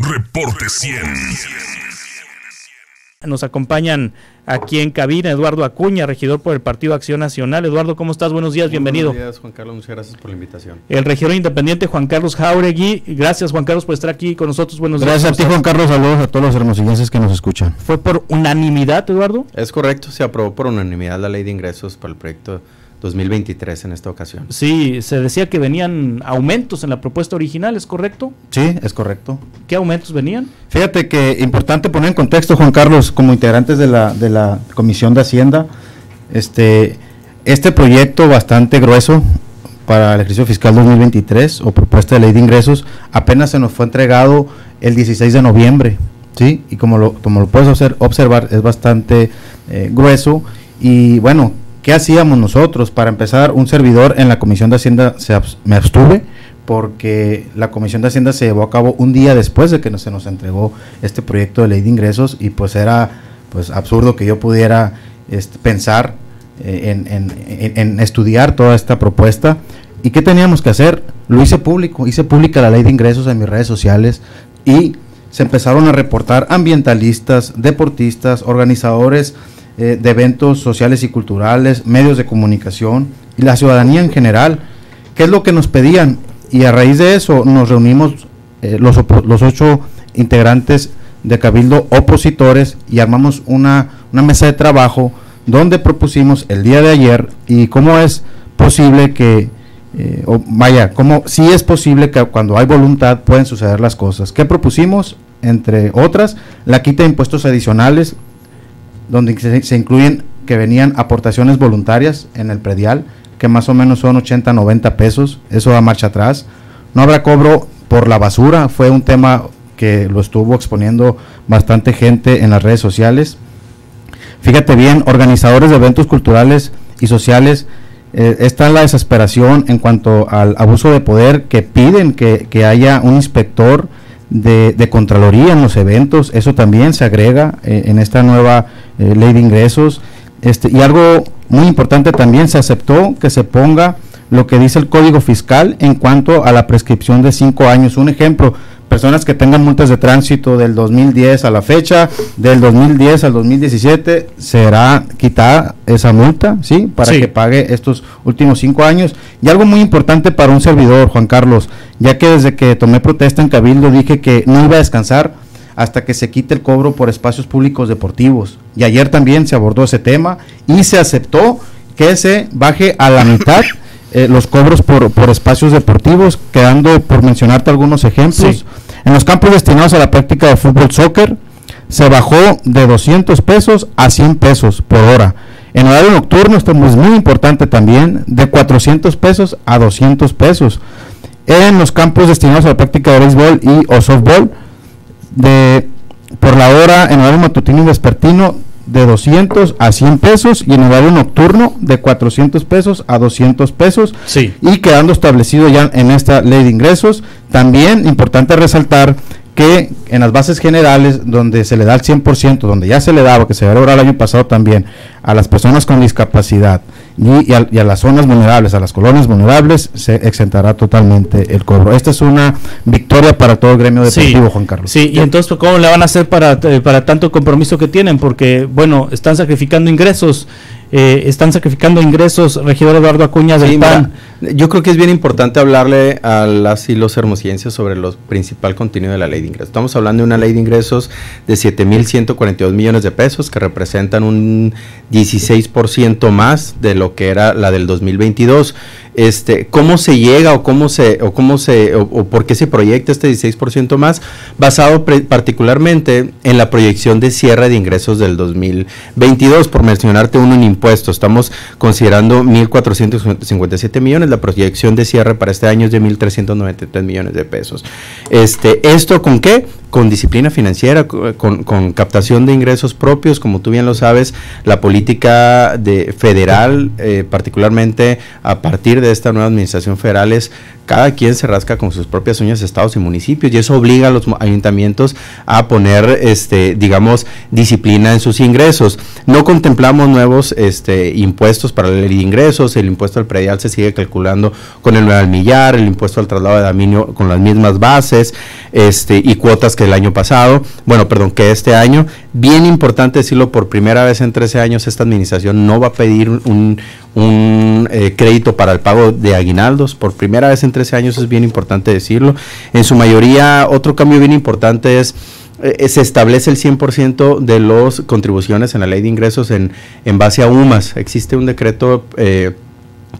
Reporte 100. Nos acompañan aquí en cabina Eduardo Acuña, regidor por el Partido Acción Nacional. Eduardo, ¿cómo estás? Buenos días, bienvenido. Buenos días, Juan Carlos, muchas gracias por la invitación. El regidor independiente Juan Carlos Jáuregui. Gracias, Juan Carlos, por estar aquí con nosotros. Buenos días. Gracias a ti, Juan Carlos. Saludos a todos los hermosillenses que nos escuchan. ¿Fue por unanimidad, Eduardo? Es correcto, se aprobó por unanimidad la ley de ingresos para el proyecto 2023 en esta ocasión. Sí, se decía que venían aumentos en la propuesta original, ¿es correcto? Sí, es correcto. ¿Qué aumentos venían? Fíjate que importante poner en contexto, Juan Carlos, como integrantes de la Comisión de Hacienda, este proyecto bastante grueso para el ejercicio fiscal 2023 o propuesta de ley de ingresos apenas se nos fue entregado el 16 de noviembre, ¿sí? Y como lo puedes observar, es bastante grueso y bueno, ¿qué hacíamos nosotros? Para empezar, un servidor en la Comisión de Hacienda me abstuve porque la Comisión de Hacienda se llevó a cabo un día después de que se nos entregó este proyecto de ley de ingresos y pues era pues absurdo que yo pudiera pensar en estudiar toda esta propuesta. ¿Y qué teníamos que hacer? Lo hice público, hice pública la ley de ingresos en mis redes sociales y se empezaron a reportar ambientalistas, deportistas, organizadores de eventos sociales y culturales, medios de comunicación y la ciudadanía en general. ¿Qué es lo que nos pedían? Y a raíz de eso nos reunimos los 8 integrantes de Cabildo opositores y armamos una mesa de trabajo donde propusimos el día de ayer y cómo es posible que, sí es posible que cuando hay voluntad pueden suceder las cosas. ¿Qué propusimos? Entre otras, la quita de impuestos adicionales, donde se incluyen que venían aportaciones voluntarias en el predial, que más o menos son 80, 90 pesos, eso da marcha atrás. No habrá cobro por la basura, fue un tema que lo estuvo exponiendo bastante gente en las redes sociales. Fíjate bien, organizadores de eventos culturales y sociales, está en la desesperación en cuanto al abuso de poder, que piden que haya un inspector de Contraloría en los eventos. Eso también se agrega en esta nueva ley de ingresos. Y algo muy importante también, se aceptó que se ponga lo que dice el Código Fiscal en cuanto a la prescripción de 5 años. Un ejemplo, personas que tengan multas de tránsito del 2010 a la fecha, del 2010 al 2017, será quitada esa multa, ¿sí? Para que pague estos últimos 5 años. Y algo muy importante para un servidor, Juan Carlos, ya que desde que tomé protesta en Cabildo dije que no iba a descansar hasta que se quite el cobro por espacios públicos deportivos. Y ayer también se abordó ese tema y se aceptó que se baje a la mitad los cobros por espacios deportivos, quedando por mencionarte algunos ejemplos. Sí. En los campos destinados a la práctica de fútbol, soccer, se bajó de 200 pesos a 100 pesos por hora. En horario nocturno, esto es muy importante también, de 400 pesos a 200 pesos. En los campos destinados a la práctica de béisbol o softball, por la hora en horario matutino y vespertino, de 200 a 100 pesos, y en horario nocturno de 400 pesos a 200 pesos, sí. Y quedando establecido ya en esta ley de ingresos. También importante resaltar que en las bases generales, donde se le da el 100%, donde ya se le daba, que se había logrado el año pasado también, a las personas con discapacidad y a las zonas vulnerables, a las colonias vulnerables, se exentará totalmente el cobro. Esta es una victoria para todo el gremio deportivo, sí, Juan Carlos. Sí, y entonces, ¿cómo le van a hacer para tanto compromiso que tienen? Porque, bueno, están sacrificando ingresos, regidor Eduardo Acuña del PAN. Mira, yo creo que es bien importante hablarle a las y los hermosillenses sobre lo principal contenido de la ley de ingresos. Estamos hablando de una ley de ingresos de 7,142 millones de pesos, que representan un 16% más de lo que era la del 2022. ¿Cómo se llega o por qué se proyecta este 16% más? Basado particularmente en la proyección de cierre de ingresos del 2022, por mencionarte uno en impuestos. Estamos considerando 1,457 millones, la proyección de cierre para este año es de 1,393 millones de pesos. ¿Esto con qué? Con disciplina financiera, con captación de ingresos propios. Como tú bien lo sabes, la política federal, particularmente a partir de esta nueva administración federal, es cada quien se rasca con sus propias uñas, estados y municipios, y eso obliga a los ayuntamientos a poner, digamos, disciplina en sus ingresos. No contemplamos nuevos impuestos para la ley de ingresos. El impuesto al predial se sigue calculando con el 9 al millar, el impuesto al traslado de dominio con las mismas bases, y cuotas que el año pasado, que este año. Bien importante decirlo, por primera vez en 13 años esta administración no va a pedir un crédito para el pago de aguinaldos. Por primera vez en 13 años, es bien importante decirlo. En su mayoría, otro cambio bien importante es se establece el 100% de las contribuciones en la ley de ingresos en base a UMAS. Existe un decreto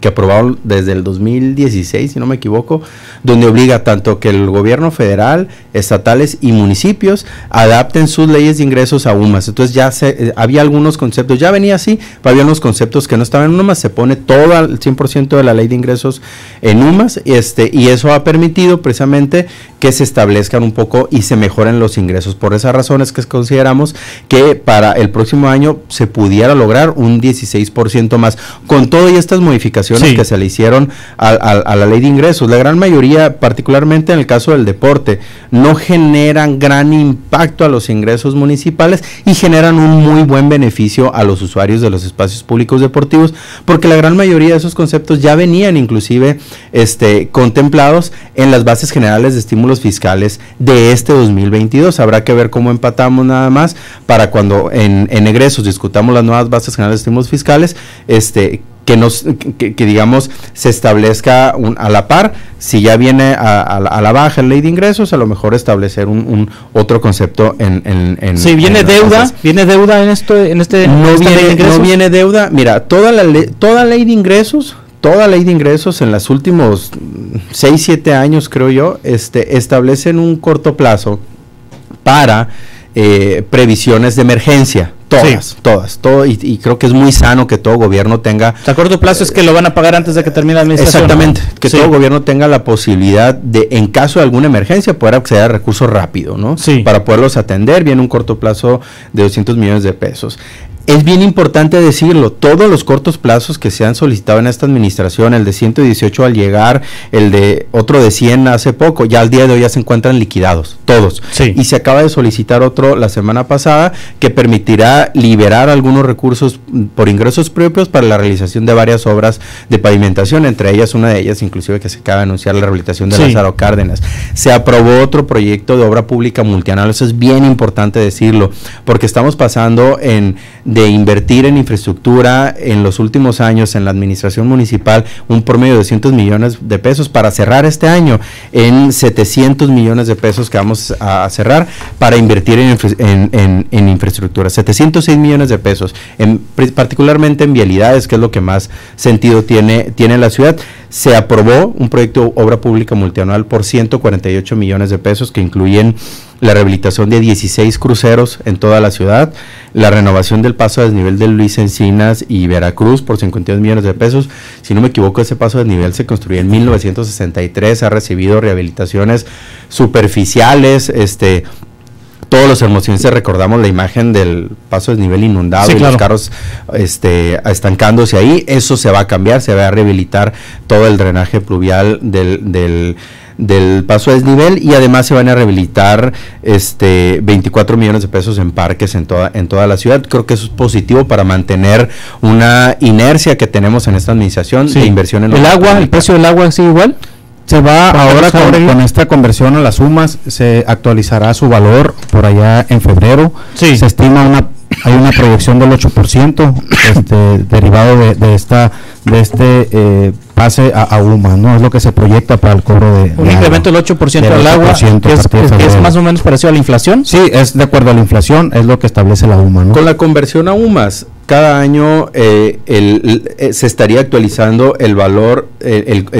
que aprobaron desde el 2016, si no me equivoco, donde obliga tanto que el gobierno federal, estatales y municipios adapten sus leyes de ingresos a UMAS. Entonces ya había algunos conceptos, ya venía así, pero había unos conceptos que no estaban en UMAS, se pone todo el 100% de la ley de ingresos en UMAS, y eso ha permitido precisamente que se establezcan un poco y se mejoren los ingresos. Por esas razones que consideramos que para el próximo año se pudiera lograr un 16% más, con todo y estas modificaciones que se le hicieron a la ley de ingresos. La gran mayoría, particularmente en el caso del deporte, no generan gran impacto a los ingresos municipales y generan un muy buen beneficio a los usuarios de los espacios públicos deportivos, porque la gran mayoría de esos conceptos ya venían inclusive contemplados en las bases generales de estímulos fiscales de este 2022. Habrá que ver cómo empatamos nada más para cuando en egresos discutamos las nuevas bases generales de estímulos fiscales, que digamos se establezca a la par. Si ya viene a la baja la ley de ingresos, a lo mejor establecer un otro concepto si viene deuda, ¿viene deuda en este no viene deuda? Mira, toda ley de ingresos en los últimos 6-7 años, creo yo, establecen un corto plazo para previsiones de emergencia. Y creo que es muy sano que todo gobierno tenga... A corto plazo es que lo van a pagar antes de que termine la administración. Exactamente, ¿no? Que todo gobierno tenga la posibilidad de, en caso de alguna emergencia, poder acceder a recursos rápido, ¿no? Sí. Para poderlos atender, viene un corto plazo de 200 millones de pesos. Es bien importante decirlo, todos los cortos plazos que se han solicitado en esta administración, el de 118 al llegar, el de otro de 100 hace poco, ya al día de hoy ya se encuentran liquidados, todos. Sí. Y se acaba de solicitar otro la semana pasada que permitirá liberar algunos recursos por ingresos propios para la realización de varias obras de pavimentación, entre ellas, una de ellas inclusive que se acaba de anunciar, la rehabilitación de Lázaro Cárdenas. Se aprobó otro proyecto de obra pública multianual, eso es bien importante decirlo, porque estamos pasando de invertir en infraestructura en los últimos años en la administración municipal un promedio de 200 millones de pesos para cerrar este año en 700 millones de pesos que vamos a cerrar para invertir en infraestructura, 706 millones de pesos, particularmente en vialidades, que es lo que más sentido tiene la ciudad. Se aprobó un proyecto de obra pública multianual por 148 millones de pesos que incluyen la rehabilitación de 16 cruceros en toda la ciudad, la renovación del paso a desnivel de Luis Encinas y Veracruz por 52 millones de pesos. Si no me equivoco, ese paso a desnivel se construyó en 1963, ha recibido rehabilitaciones superficiales, todos los hermosillenses recordamos la imagen del paso a desnivel inundado, y los carros estancándose ahí. Eso se va a cambiar, se va a rehabilitar todo el drenaje pluvial del paso a desnivel, y además se van a rehabilitar 24 millones de pesos en parques en toda la ciudad. Creo que eso es positivo para mantener una inercia que tenemos en esta administración de inversión en el agua. ¿El precio del agua sigue igual? Se va ahora con esta conversión a las sumas, se actualizará su valor por allá en febrero. Se estima hay una proyección del 8% derivado de este pase a UMA, ¿no? Es lo que se proyecta para el cobro de un incremento del 8% al agua, que es más o menos parecido a la inflación. Sí, es de acuerdo a la inflación, es lo que establece la UMA, ¿no? Con la conversión a UMAS, cada año se estaría actualizando el valor,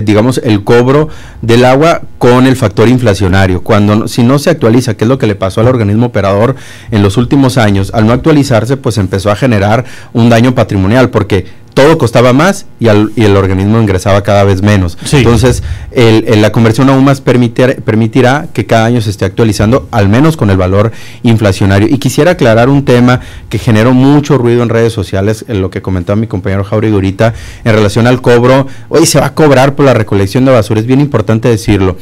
digamos, el cobro del agua con el factor inflacionario. Si no se actualiza, que es lo que le pasó al organismo operador en los últimos años, al no actualizarse, pues empezó a generar un daño patrimonial, porque todo costaba más y el organismo ingresaba cada vez menos. Entonces, la conversión a UMAS permitirá que cada año se esté actualizando, al menos con el valor inflacionario. Y quisiera aclarar un tema que generó mucho ruido en redes sociales, en lo que comentaba mi compañero Jauregui ahorita, en relación al cobro. Hoy se va a cobrar por la recolección de basura, es bien importante decirlo.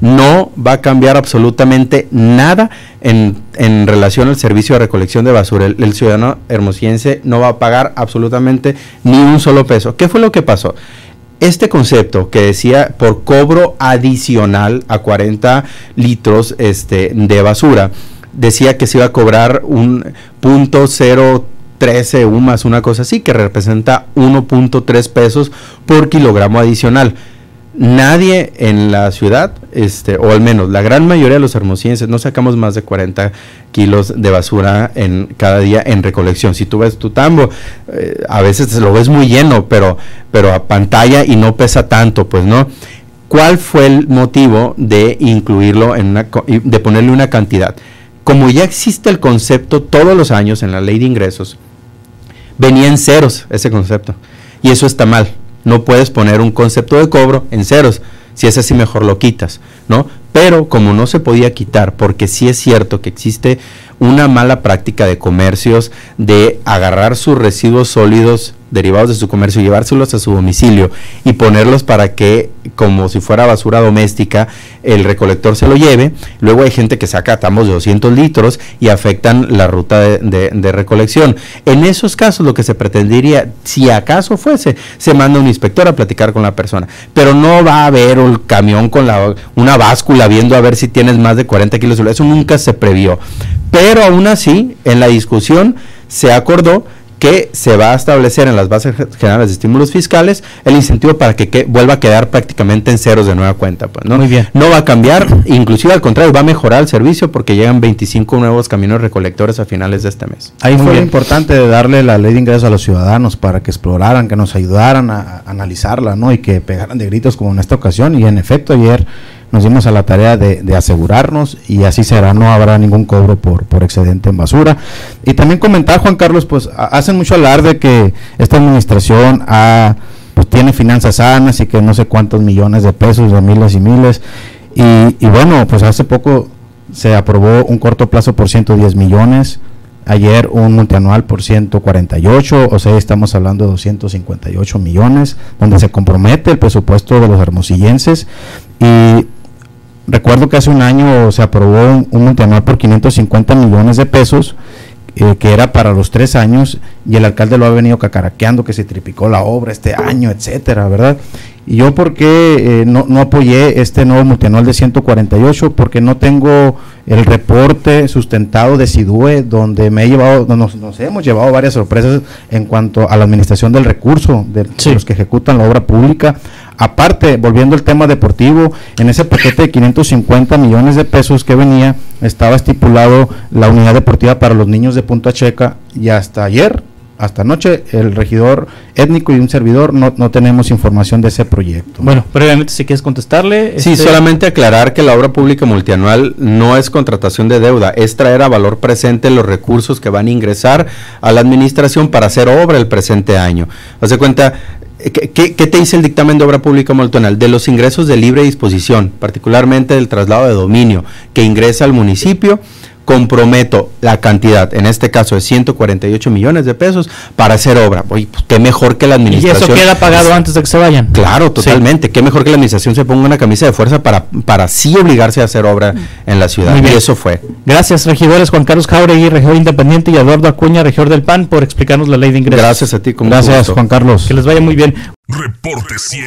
No va a cambiar absolutamente nada en relación al servicio de recolección de basura. El ciudadano hermosillense no va a pagar absolutamente ni un solo peso. ¿Qué fue lo que pasó? este concepto que decía por cobro adicional a 40 litros de basura, decía que se iba a cobrar un 0.013 UMAS, una cosa así, que representa 1.3 pesos por kilogramo adicional. Nadie en la ciudad, o al menos la gran mayoría de los hermosillenses, no sacamos más de 40 kilos de basura en cada día en recolección. Si tú ves tu tambo, a veces lo ves muy lleno, pero a pantalla y no pesa tanto, pues, ¿no? ¿Cuál fue el motivo de incluirlo de ponerle una cantidad? Como ya existe el concepto todos los años en la ley de ingresos, venía en ceros ese concepto, y eso está mal. No puedes poner un concepto de cobro en ceros, si es así mejor lo quitas, ¿no? Pero como no se podía quitar, porque sí es cierto que existe una mala práctica de comercios de agarrar sus residuos sólidos derivados de su comercio, llevárselos a su domicilio y ponerlos para que, como si fuera basura doméstica, el recolector se lo lleve. Luego hay gente que saca tambos de 200 litros y afectan la ruta de recolección. En esos casos lo que se pretendería, si acaso fuese, se manda un inspector a platicar con la persona, pero no va a haber el camión con una báscula viendo a ver si tienes más de 40 kilos, eso nunca se previó. Pero aún así, en la discusión se acordó que se va a establecer en las bases generales de estímulos fiscales el incentivo para que vuelva a quedar prácticamente en ceros de nueva cuenta, pues, ¿no? Muy bien. No va a cambiar, inclusive al contrario, va a mejorar el servicio porque llegan 25 nuevos camiones recolectores a finales de este mes. Ahí Muy fue bien. importante de darle la ley de ingresos a los ciudadanos para que exploraran, que nos ayudaran a analizarla, ¿no? Y que pegaran de gritos como en esta ocasión, y en efecto ayer nos dimos a la tarea de asegurarnos, y así será, no habrá ningún cobro por excedente en basura. Y también comentar, Juan Carlos, pues hacen mucho alarde que esta administración pues tiene finanzas sanas y que no sé cuántos millones de pesos, de miles y miles, y bueno, pues hace poco se aprobó un corto plazo por 110 millones, ayer un multianual por 148, o sea, estamos hablando de 258 millones, donde se compromete el presupuesto de los hermosillenses. Y recuerdo que hace un año se aprobó un multianual por 550 millones de pesos, que era para los 3 años, y el alcalde lo ha venido cacaraqueando, que se triplicó la obra este año, etcétera, ¿verdad? Y yo, ¿por qué no apoyé este nuevo multianual de 148? Porque no tengo el reporte sustentado de SIDUE, donde nos hemos llevado varias sorpresas en cuanto a la administración del recurso de los que ejecutan la obra pública. Aparte, volviendo al tema deportivo, en ese paquete de 550 millones de pesos que venía, estaba estipulado la unidad deportiva para los niños de Punta Checa, y hasta ayer, hasta anoche, el regidor étnico y un servidor no tenemos información de ese proyecto. Bueno, brevemente, si quieres contestarle. Sí, solamente aclarar que la obra pública multianual no es contratación de deuda, es traer a valor presente los recursos que van a ingresar a la administración para hacer obra el presente año. Haz de cuenta, ¿qué te dice el dictamen de obra pública multianual? De los ingresos de libre disposición, particularmente del traslado de dominio que ingresa al municipio, comprometo la cantidad, en este caso de 148 millones de pesos, para hacer obra. Oye, pues qué mejor que la administración. Y eso queda pagado antes de que se vayan. Claro, totalmente. Sí. Qué mejor que la administración se ponga una camisa de fuerza para sí obligarse a hacer obra en la ciudad. Y eso fue. Gracias, regidores Juan Carlos Jáuregui, regidor independiente, y Eduardo Acuña, regidor del PAN, por explicarnos la ley de ingresos. Gracias a ti. Gracias, Juan Carlos. Que les vaya muy bien. Reporte 100.